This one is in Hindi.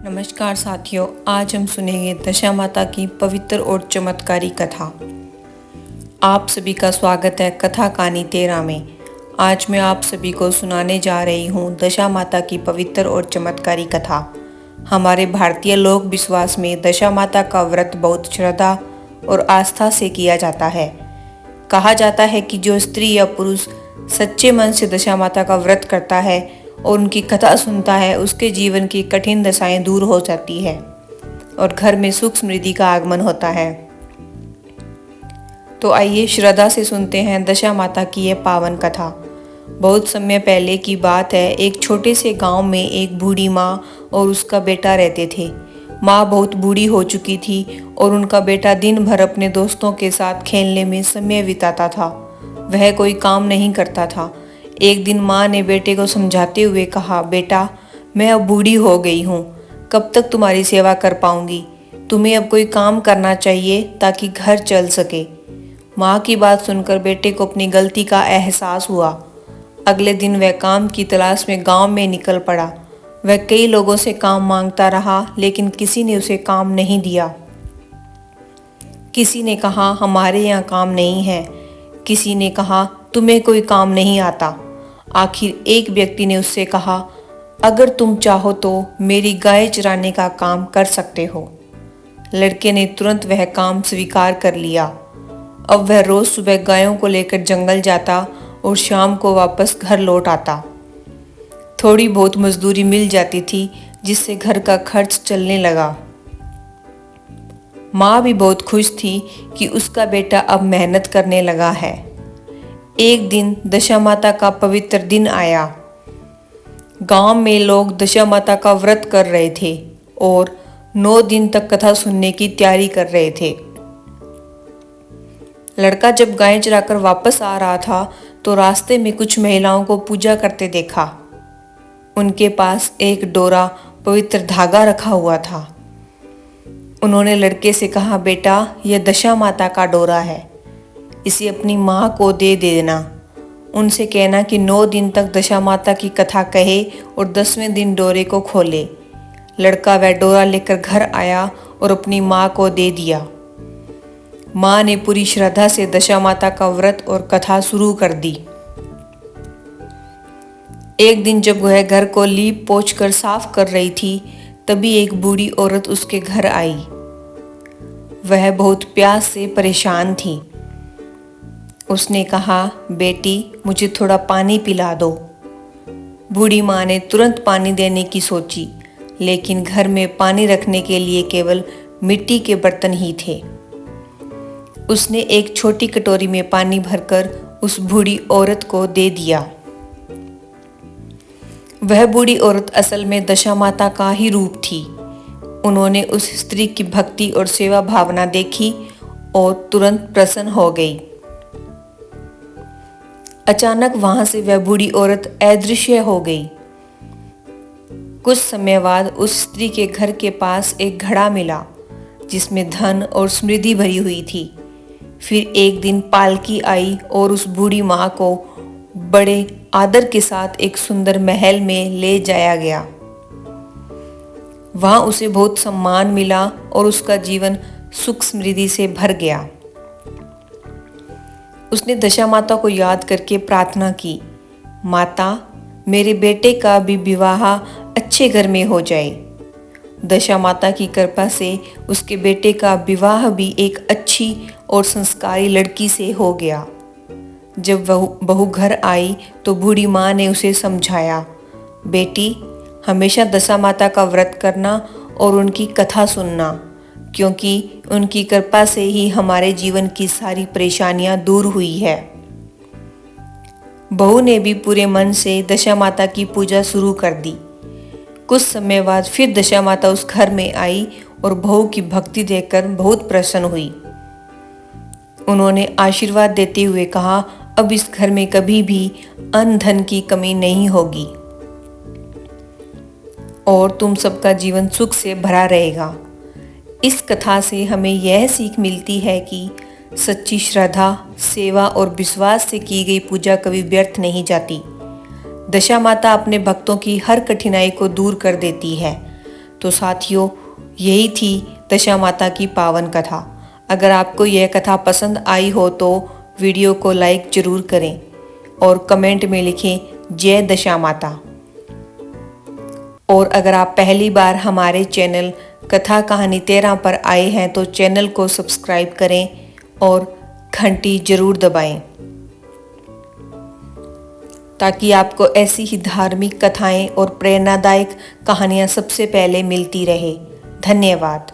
नमस्कार साथियों, आज हम सुनेंगे दशा माता की पवित्र और चमत्कारी कथा। आप सभी का स्वागत है कथा कहानी 13 में। आज मैं आप सभी को सुनाने जा रही हूँ दशा माता की पवित्र और चमत्कारी कथा। हमारे भारतीय लोक विश्वास में दशा माता का व्रत बहुत श्रद्धा और आस्था से किया जाता है। कहा जाता है कि जो स्त्री या पुरुष सच्चे मन से दशा माता का व्रत करता है और उनकी कथा सुनता है, उसके जीवन की कठिन दशाएं दूर हो जाती है और घर में सुख समृद्धि का आगमन होता है। तो आइए श्रद्धा से सुनते हैं दशा माता की यह पावन कथा। बहुत समय पहले की बात है। एक छोटे से गांव में एक बूढ़ी माँ और उसका बेटा रहते थे। माँ बहुत बूढ़ी हो चुकी थी और उनका बेटा दिन भर अपने दोस्तों के साथ खेलने में समय बिताता था। वह कोई काम नहीं करता था। एक दिन माँ ने बेटे को समझाते हुए कहा, बेटा, मैं अब बूढ़ी हो गई हूँ, कब तक तुम्हारी सेवा कर पाऊंगी? तुम्हें अब कोई काम करना चाहिए ताकि घर चल सके। माँ की बात सुनकर बेटे को अपनी गलती का एहसास हुआ। अगले दिन वह काम की तलाश में गांव में निकल पड़ा। वह कई लोगों से काम मांगता रहा, लेकिन किसी ने उसे काम नहीं दिया। किसी ने कहा, हमारे यहाँ काम नहीं है। किसी ने कहा, तुम्हें कोई काम नहीं आता। आखिर एक व्यक्ति ने उससे कहा, अगर तुम चाहो तो मेरी गाय चराने का काम कर सकते हो। लड़के ने तुरंत वह काम स्वीकार कर लिया। अब वह रोज सुबह गायों को लेकर जंगल जाता और शाम को वापस घर लौट आता। थोड़ी बहुत मजदूरी मिल जाती थी, जिससे घर का खर्च चलने लगा। माँ भी बहुत खुश थी कि उसका बेटा अब मेहनत करने लगा है। एक दिन दशा माता का पवित्र दिन आया। गांव में लोग दशा माता का व्रत कर रहे थे और 9 दिन तक कथा सुनने की तैयारी कर रहे थे। लड़का जब गाय चराकर वापस आ रहा था तो रास्ते में कुछ महिलाओं को पूजा करते देखा। उनके पास एक डोरा पवित्र धागा रखा हुआ था। उन्होंने लड़के से कहा, बेटा, यह दशा माता का डोरा है, इसे अपनी माँ को दे देना। उनसे कहना कि 9 दिन तक दशा माता की कथा कहे और 10वें दिन डोरे को खोले। लड़का वह डोरा लेकर घर आया और अपनी माँ को दे दिया। माँ ने पूरी श्रद्धा से दशा माता का व्रत और कथा शुरू कर दी। एक दिन जब वह घर को लीप पोंछ कर साफ कर रही थी, तभी एक बूढ़ी औरत उसके घर आई। वह बहुत प्यास से परेशान थी। उसने कहा, बेटी, मुझे थोड़ा पानी पिला दो। बूढ़ी माँ ने तुरंत पानी देने की सोची, लेकिन घर में पानी रखने के लिए केवल मिट्टी के बर्तन ही थे। उसने एक छोटी कटोरी में पानी भरकर उस बूढ़ी औरत को दे दिया। वह बूढ़ी औरत असल में दशा माता का ही रूप थी। उन्होंने उस स्त्री की भक्ति और सेवा भावना देखी और तुरंत प्रसन्न हो गई। अचानक वहां से वह बूढ़ी औरत अदृश्य हो गई। कुछ समय बाद उस स्त्री के घर के पास एक घड़ा मिला, जिसमें धन और समृद्धि भरी हुई थी। फिर एक दिन पालकी आई और उस बूढ़ी माँ को बड़े आदर के साथ एक सुंदर महल में ले जाया गया। वहां उसे बहुत सम्मान मिला और उसका जीवन सुख समृद्धि से भर गया। उसने दशा माता को याद करके प्रार्थना की, माता, मेरे बेटे का भी विवाह अच्छे घर में हो जाए। दशा माता की कृपा से उसके बेटे का विवाह भी एक अच्छी और संस्कारी लड़की से हो गया। जब बहू घर आई तो बूढ़ी माँ ने उसे समझाया, बेटी, हमेशा दशा माता का व्रत करना और उनकी कथा सुनना, क्योंकि उनकी कृपा से ही हमारे जीवन की सारी परेशानियां दूर हुई है। बहू ने भी पूरे मन से दशा माता की पूजा शुरू कर दी। कुछ समय बाद फिर दशा माता उस घर में आई और बहू की भक्ति देखकर बहुत प्रसन्न हुई। उन्होंने आशीर्वाद देते हुए कहा, अब इस घर में कभी भी अन्न धन की कमी नहीं होगी और तुम सबका जीवन सुख से भरा रहेगा। इस कथा से हमें यह सीख मिलती है कि सच्ची श्रद्धा, सेवा और विश्वास से की गई पूजा कभी व्यर्थ नहीं जाती। दशा माता अपने भक्तों की हर कठिनाई को दूर कर देती है। तो साथियों, यही थी दशा माता की पावन कथा। अगर आपको यह कथा पसंद आई हो तो वीडियो को लाइक जरूर करें और कमेंट में लिखें जय दशा माता। और अगर आप पहली बार हमारे चैनल कथा कहानी 13 पर आए हैं तो चैनल को सब्सक्राइब करें और घंटी जरूर दबाएं, ताकि आपको ऐसी ही धार्मिक कथाएं और प्रेरणादायक कहानियां सबसे पहले मिलती रहे। धन्यवाद।